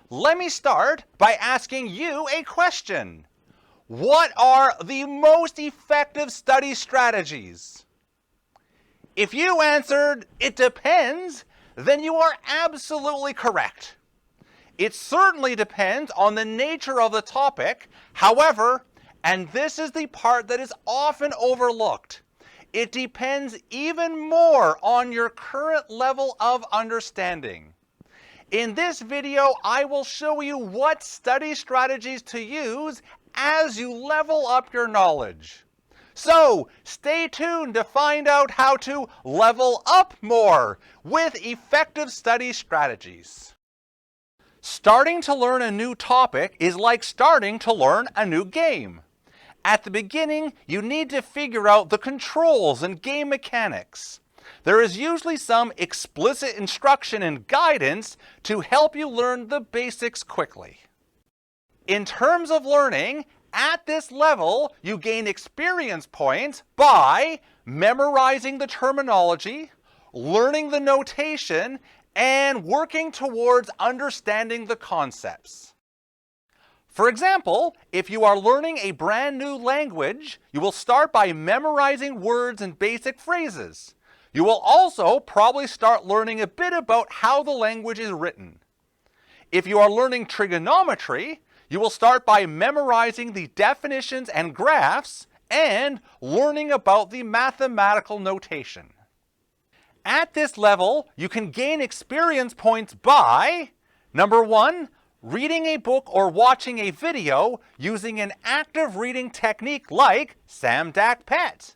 Let me start by asking you a question. What are the most effective study strategies? If you answered, "It depends," then you are absolutely correct. It certainly depends on the nature of the topic. However, and this is the part that is often overlooked, it depends even more on your current level of understanding. In this video, I will show you what study strategies to use as you level up your knowledge. So, stay tuned to find out how to level up more with effective study strategies. Starting to learn a new topic is like starting to learn a new game. At the beginning, you need to figure out the controls and game mechanics. There is usually some explicit instruction and guidance to help you learn the basics quickly. In terms of learning, at this level, you gain experience points by memorizing the terminology, learning the notation, and working towards understanding the concepts. For example, if you are learning a brand new language, you will start by memorizing words and basic phrases. You will also probably start learning a bit about how the language is written. If you are learning trigonometry, you will start by memorizing the definitions and graphs and learning about the mathematical notation. At this level, you can gain experience points by, number 1, reading a book or watching a video using an active reading technique like SAM-DAC-PET.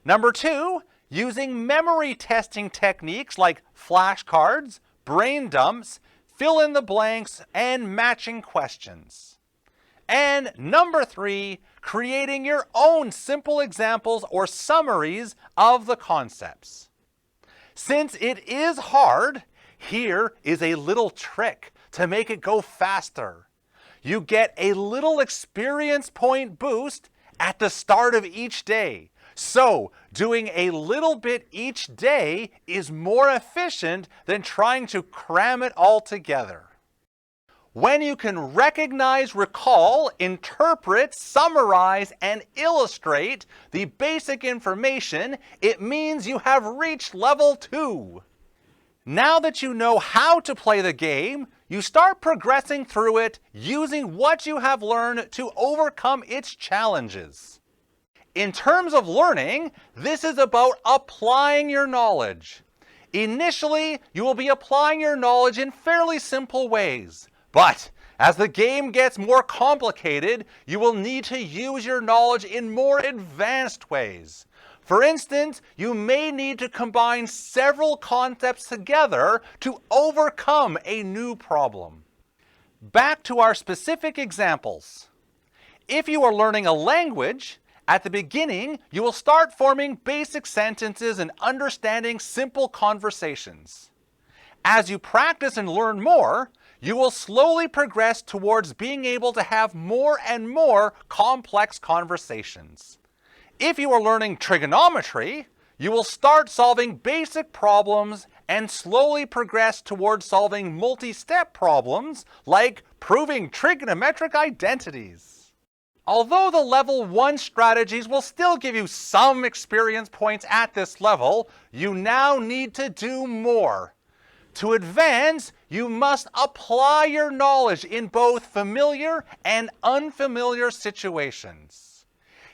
Number 2, using memory testing techniques like flashcards, brain dumps, fill in the blanks, and matching questions. And number 3, creating your own simple examples or summaries of the concepts. Since it is hard, here is a little trick to make it go faster. You get a little experience point boost at the start of each day. So, doing a little bit each day is more efficient than trying to cram it all together. When you can recognize, recall, interpret, summarize, and illustrate the basic information, it means you have reached level 2. Now that you know how to play the game, you start progressing through it using what you have learned to overcome its challenges. In terms of learning, this is about applying your knowledge. Initially, you will be applying your knowledge in fairly simple ways. But as the game gets more complicated, you will need to use your knowledge in more advanced ways. For instance, you may need to combine several concepts together to overcome a new problem. Back to our specific examples. If you are learning a language, at the beginning, you will start forming basic sentences and understanding simple conversations. As you practice and learn more, you will slowly progress towards being able to have more and more complex conversations. If you are learning trigonometry, you will start solving basic problems and slowly progress towards solving multi-step problems like proving trigonometric identities. Although the level 1 strategies will still give you some experience points at this level, you now need to do more. To advance, you must apply your knowledge in both familiar and unfamiliar situations.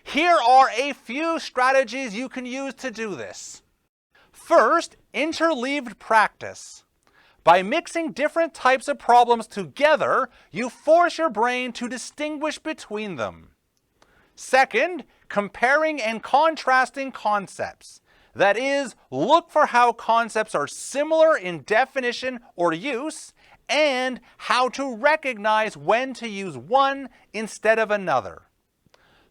Here are a few strategies you can use to do this. First, interleaved practice. By mixing different types of problems together, you force your brain to distinguish between them. Second, comparing and contrasting concepts. That is, look for how concepts are similar in definition or use, and how to recognize when to use one instead of another.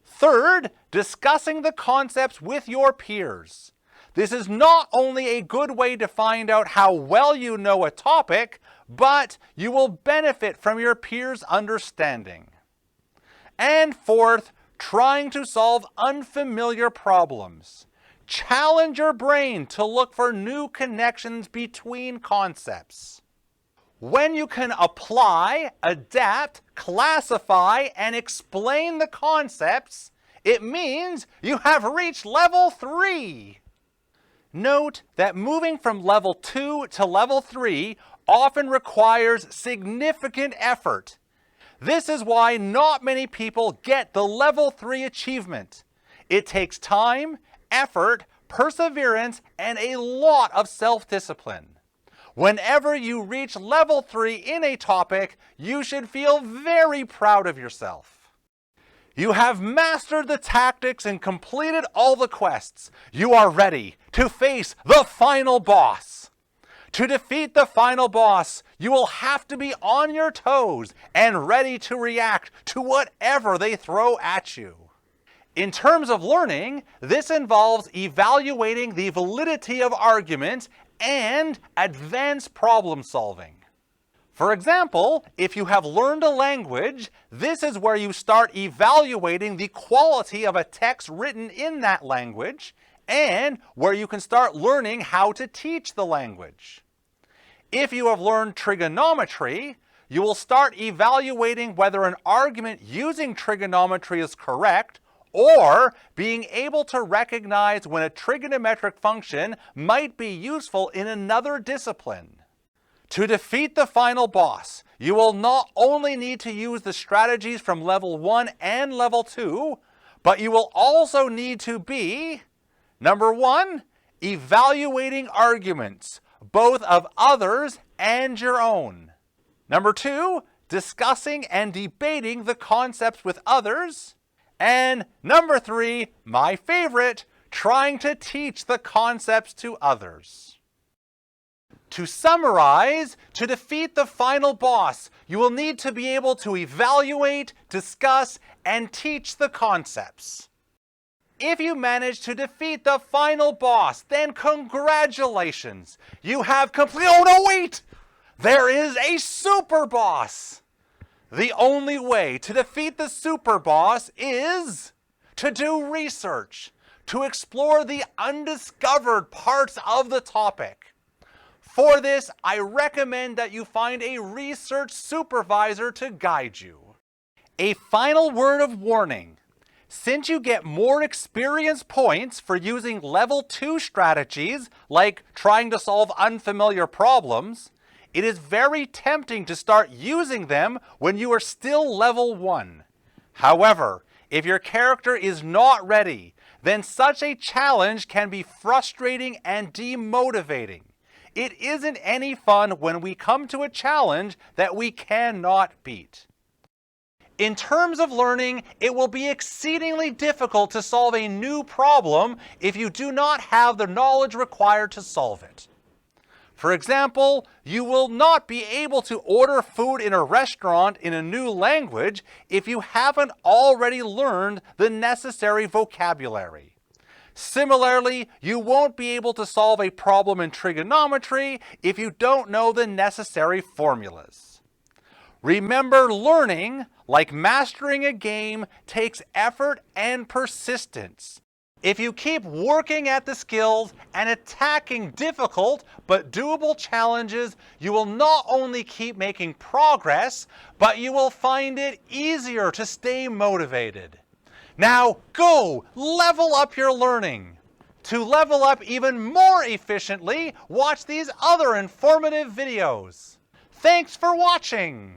Third, discussing the concepts with your peers. This is not only a good way to find out how well you know a topic, but you will benefit from your peers' understanding. And fourth, trying to solve unfamiliar problems. Challenge your brain to look for new connections between concepts. When you can apply, adapt, classify, and explain the concepts, it means you have reached level 3. Note that moving from level 2 to level 3 often requires significant effort. This is why not many people get the level 3 achievement. It takes time, effort, perseverance, and a lot of self-discipline. Whenever you reach level 3 in a topic, you should feel very proud of yourself. You have mastered the tactics and completed all the quests. You are ready to face the final boss. To defeat the final boss, you will have to be on your toes and ready to react to whatever they throw at you. In terms of learning, this involves evaluating the validity of arguments and advanced problem solving. For example, if you have learned a language, this is where you start evaluating the quality of a text written in that language and where you can start learning how to teach the language. If you have learned trigonometry, you will start evaluating whether an argument using trigonometry is correct or being able to recognize when a trigonometric function might be useful in another discipline. To defeat the final boss, you will not only need to use the strategies from level 1 and level 2, but you will also need to be, number 1, evaluating arguments, both of others and your own. Number 2, discussing and debating the concepts with others. And number 3, my favorite, trying to teach the concepts to others. To summarize, to defeat the final boss, you will need to be able to evaluate, discuss, and teach the concepts. If you manage to defeat the final boss, then congratulations! You have oh no, wait! There is a super boss! The only way to defeat the super boss is to do research, to explore the undiscovered parts of the topic. For this, I recommend that you find a research supervisor to guide you. A final word of warning. Since you get more experience points for using level 2 strategies, like trying to solve unfamiliar problems, it is very tempting to start using them when you are still level 1. However, if your character is not ready, then such a challenge can be frustrating and demotivating. It isn't any fun when we come to a challenge that we cannot beat. In terms of learning, it will be exceedingly difficult to solve a new problem if you do not have the knowledge required to solve it. For example, you will not be able to order food in a restaurant in a new language if you haven't already learned the necessary vocabulary. Similarly, you won't be able to solve a problem in trigonometry if you don't know the necessary formulas. Remember, learning, like mastering a game, takes effort and persistence. If you keep working at the skills and attacking difficult but doable challenges, you will not only keep making progress, but you will find it easier to stay motivated. Now go level up your learning. To level up even more efficiently, watch these other informative videos. Thanks for watching.